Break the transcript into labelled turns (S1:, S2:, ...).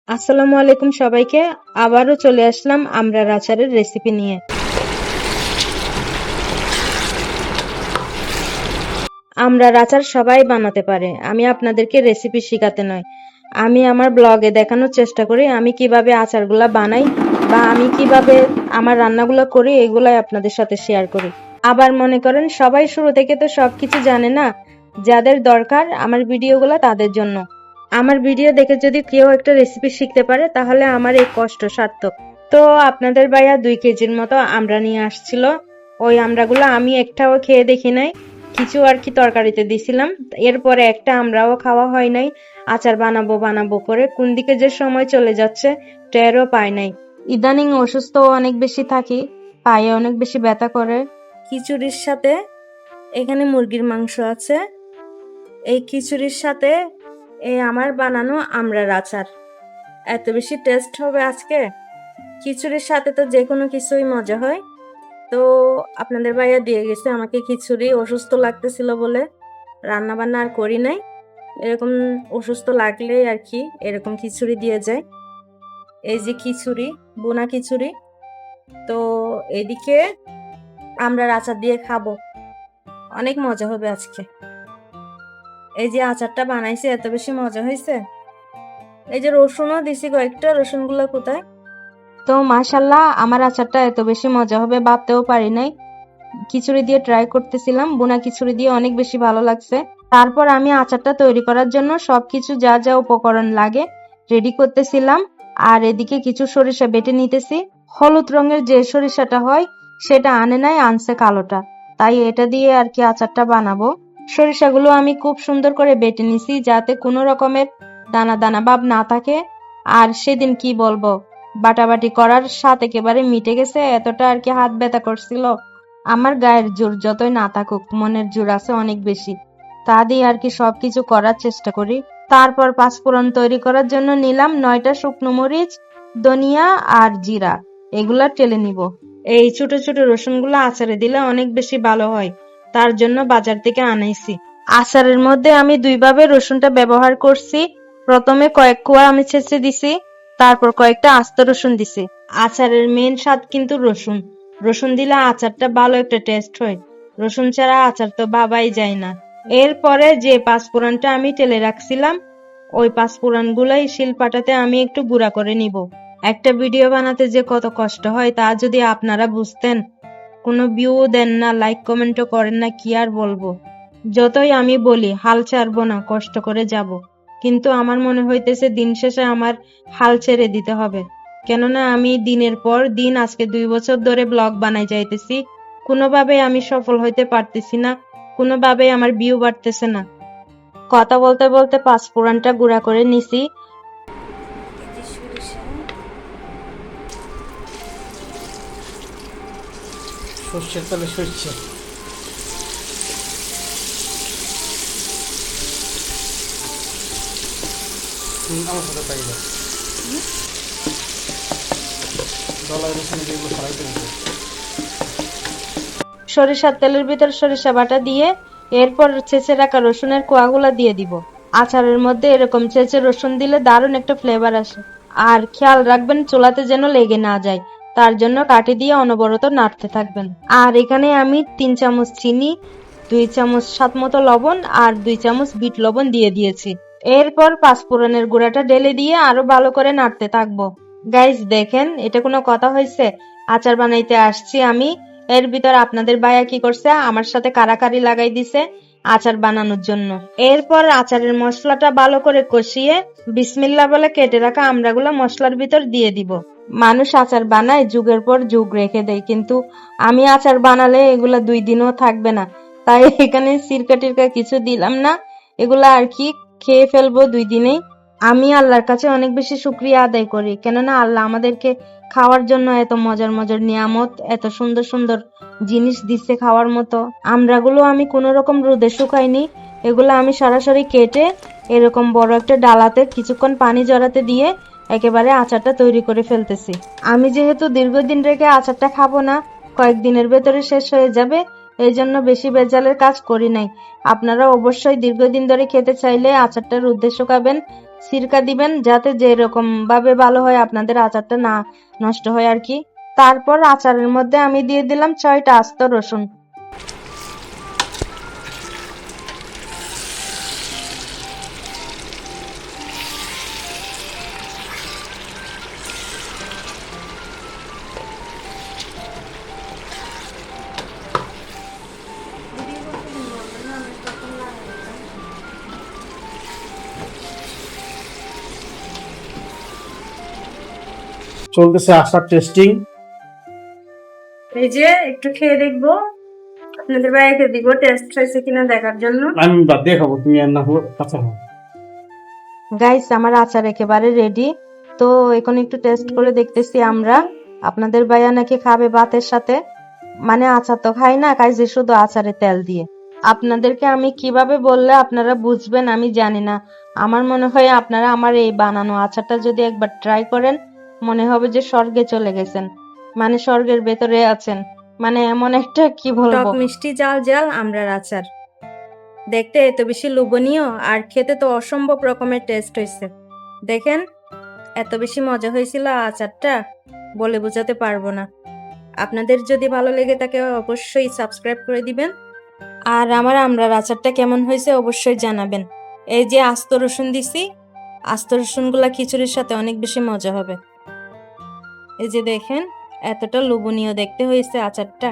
S1: আসসালামু আলাইকুম সবাইকে। আবারও চলে আসলাম আমড়ার আচারের রেসিপি নিয়ে। আমড়ার আচার সবাই বানাতে পারে, আমি আপনাদেরকে রেসিপি শেখাতে নয়, আমি আমার ব্লগে দেখানোর চেষ্টা করি আমি কিভাবে আচারগুলা বানাই বা আমি কিভাবে আমার রান্নাগুলো করি, এগুলাই আপনাদের সাথে শেয়ার করি। আবার মনে করেন সবাই শুরু থেকে তো সবকিছু জানে না, যাদের দরকার আমার ভিডিওগুলো তাদের জন্য। আমার ভিডিও দেখে যদি কেউ একটা রেসিপি শিখতে পারে তাহলে আমার এই কষ্ট সার্থক। তো আপনাদের ভাইয়া 2 কেজির মতো আমড়া নিয়ে আসছিল। ওই আমড়াগুলো আমি একটাও খেয়ে দেখি নাই, কিছু আর কি তরকারিতে দিছিলাম। এরপরে একটা আমড়াও খাওয়া হয় নাই। আচার বানাবো বানাবো করে কোন দিকে যে সময় চলে যাচ্ছে টেরও পাই নাই। ইদানিং অসুস্থ অনেক বেশি থাকি, পায়ে অনেক বেশি ব্যথা করে। খিচুড়ির সাথে এখানে মুরগির মাংস আছে, এই খিচুড়ির সাথে এই আমার বানানো আমড়ার আচার এত বেশি টেস্ট হবে আজকে। খিচুড়ির সাথে তো যে কোনো কিছুই মজা হয়। তো আপনাদের ভাইয়া দিয়ে গেছে আমাকে খিচুড়ি, অসুস্থ লাগতেছিল বলে রান্না বান্না আর করি নাই। এরকম অসুস্থ লাগলেই আর কি এরকম খিচুড়ি দিয়ে যায়। এই যে খিচুড়ি, বোনা খিচুড়ি। তো এদিকে আমড়ার আচার দিয়ে খাবো, অনেক মজা হবে আজকে। এই যে আচারটা বানাইছে এত বেশি মজা হয়েছে। এই যে রসুনও দিছি কয়েকটা, রসুনগুলো কোথায়? তো মাশাল্লাহ আমার আচারটা এত বেশি মজা হবে ভাবতেও পারি নাই। খিচুড়ি দিয়ে ট্রাই করতেছিলাম, বোনা খিচুড়ি দিয়ে অনেক বেশি ভালো লাগছে। তারপর আমি আচারটা তৈরি করার জন্য সবকিছু যা যা উপকরণ লাগে রেডি করতেছিলাম। আর এদিকে কিছু সরিষা বেটে নিতেছি। হলুদ রঙের যে সরিষাটা হয় সেটা আনে নাই, আনছে কালোটা, তাই এটা দিয়ে আর কি আচারটা বানাবো। সরিষাগুলো আমি খুব সুন্দর করে বেটে নিছি যাতে কোনো রকমের দানা দানা ভাব না থাকে। আর সেদিন কি বলবো, বাটাবাটি করার স্বাদ একেবারে মিটে গেছে, এতটা আর কি হাত ব্যথা করছিল। আমার গায়ের জোর যতই না থাকুক, মনের জোর আছে অনেক বেশি, তা দিয়ে আর কি সবকিছু করার চেষ্টা করি। তারপর পাঁচফোড়ন তৈরি করার জন্য নিলাম 9টা শুকনো মরিচ, ধনিয়া আর জিরা, এগুলা টেলে নিব। এই ছোট ছোট রসুনগুলো আচারে দিলে অনেক বেশি ভালো হয়, তার জন্য বাজার থেকে আনাইছি। আচারের মধ্যে আমি দুইভাবে রসুনটা ব্যবহার করছি। প্রথমে কয়েক কোয়া আমি ছেঁচে দিছি, তারপর কয়েকটা আস্ত রসুন দিছি। আচারের মেন স্বাদ কিন্তু রসুন, রসুন দিলে আচারটা ভালো একটা টেস্ট হয়। রসুন ছাড়া আচার তো ভাবাই যায় না। এরপরে যে পাঁচফোড়নটা আমি তেলে রাখছিলাম, ওই পাঁচফোড়ন গুলাই শিলপাটাতে আমি একটু গুঁড়া করে নিব। একটা ভিডিও বানাতে যে কত কষ্ট হয় তা যদি আপনারা বুঝতেন। কোনো ভিউ দেন না, লাইক কমেন্টও করেন না, কি আর বলবো। যতই আমি বলি হাল ছাড়বো না, কষ্ট করে যাব, কিন্তু আমার মনে হইতেছে দিন শেষে আমার হাল ছেড়ে দিতে হবে। কেননা আমি দিনের পর দিন আজকে 2 বছর ধরে ব্লগ বানাই যাইতেছি, কোনোভাবে আমি সফল হইতে পারতেছি না, কোনোভাবে আমার ভিউ বাড়তেছে না। কথা বলতে বলতে পাঁচফোড়নটা গুঁড়া করে নিছি।
S2: সর্ষের তেলে সরষে আমার সাথে পাই না ডলার রসুন যেগুলো ফ্রাই করবে।
S1: সরিষার তেলের ভিতর সরিষা বাটা দিয়ে এরপর ছেঁচে রাখা রসুনের কোয়াগুলা দিয়ে দিব। আচারের মধ্যে এরকম ছেঁচে রসুন দিলে দারুণ একটা ফ্লেভার আসে। আর খেয়াল রাখবেন চুলাতে যেন লেগে না যায়, তার জন্য কাঠি দিয়ে অনবরত নাড়তে থাকবেন। আর এখানে আমি 3 চামচ চিনি, 2 চামচ স্বাদ মতো লবণ আর 2 চামচ বিট লবণ দিয়ে দিয়েছি। এরপর পাঁচফোড়নের গুঁড়াটা ঢেলে দিয়ে আরো ভালো করে নাড়তে থাকবো। গাইস দেখেন, এটা কোনো কথা হয়েছে? আচার বানাইতে আসছি আমি, এর ভিতর আপনাদের ভাইয়া কি করছে, আমার সাথে কারাকারি লাগাই দিছে আচার বানানোর জন্য। এরপর আচারের মশলাটা ভালো করে কষিয়ে বিসমিল্লাহ বলে কেটে রাখা আমড়াগুলো মশলার ভিতর দিয়ে দিব। মানুষ আচার বানায় যুগের পর যুগ রেখে দেয়, কিন্তু আমি আচার বানালে এগুলা 2 দিনও থাকবে না, তাই এখানে সিরকা টিরকা কিছু দিলাম না, এগুলা আর কি খেয়ে ফেলবো 2 দিনেই। আমি আল্লাহর কাছে অনেক বেশি শুকরিয়া আদায় করি, কেননা আল্লাহ আমাদেরকে খাওয়ার জন্য এত মজার মজার নিয়ামত, এত সুন্দর সুন্দর জিনিস দিচ্ছে খাওয়ার মতো। আমড়াগুলো আমি কোনো রকম রোদে শুকাইনি, এগুলো আমি সরাসরি কেটে এরকম বড় একটা ডালাতে কিছুক্ষণ পানি জড়াতে দিয়ে একেবারে আচারটা তৈরি করে ফেলতেছি। আমি যেহেতু দীর্ঘদিন রেখে আচারটা খাবো না, কয়েকদিনের ভেতরে শেষ হয়ে যাবে, এই জন্য বেশি ভেজালের কাজ করি নাই। আপনারা অবশ্যই দীর্ঘদিন ধরে খেতে চাইলে আচারটা রোদে শুকাবেন, সিরকা দিবেন, যাতে যেরকম ভাবে ভালো হয় আপনাদের আচারটা না নষ্ট হয় আর কি। তারপর আচারের মধ্যে আমি দিয়ে দিলাম 6টা আস্ত রসুন।
S2: চলতেছে আচার টেস্টিং।
S1: এই যে একটু খেয়ে দেখবো, আপনাদের ভাইকে দিব টেস্ট হয়েছে কিনা দেখার জন্য।
S2: আমি বাদ দিয়ে খাবো, তুমি আর না কাঁচা খাবো।
S1: গাইস, আমার আচার একেবারে রেডি। তো এখন একটু টেস্ট করে দেখতেছি আমরা। আপনাদের ভাইয়া নাকি খাবে ভাতের সাথে, মানে আচার তো খাই না, খাই যে শুধু আচারে তেল দিয়ে। আপনাদেরকে আমি কিভাবে বললে আপনারা বুঝবেন আমি জানি না। আমার মনে হয় আপনারা আমার এই বানানো আচারটা যদি একবার ট্রাই করেন, মনে হবে যে স্বর্গে চলে গেছেন, মানে স্বর্গের ভেতরে আছেন। মানে এমন একটা কি বলবো, টক মিষ্টি জাল জাল আমড়ার আচার। দেখতে এত বেশি লোভনীয় আর খেতে তো অসম্ভব রকমের টেস্ট হয়েছে। দেখেন, এত বেশি মজা হয়েছিল আচারটা, বলে বোঝাতে পারবো না। আপনাদের যদি ভালো লেগে থাকে অবশ্যই সাবস্ক্রাইব করে দিবেন। আর আমার আমড়ার আচারটা কেমন হয়েছে অবশ্যই জানাবেন। এই যে আস্ত রসুন দিছি, আস্ত রসুনগুলা খিচুড়ির সাথে অনেক বেশি মজা হবে। এই যে দেখেন, এতটা লোভনীয় দেখতে হয়েছে আচারটা।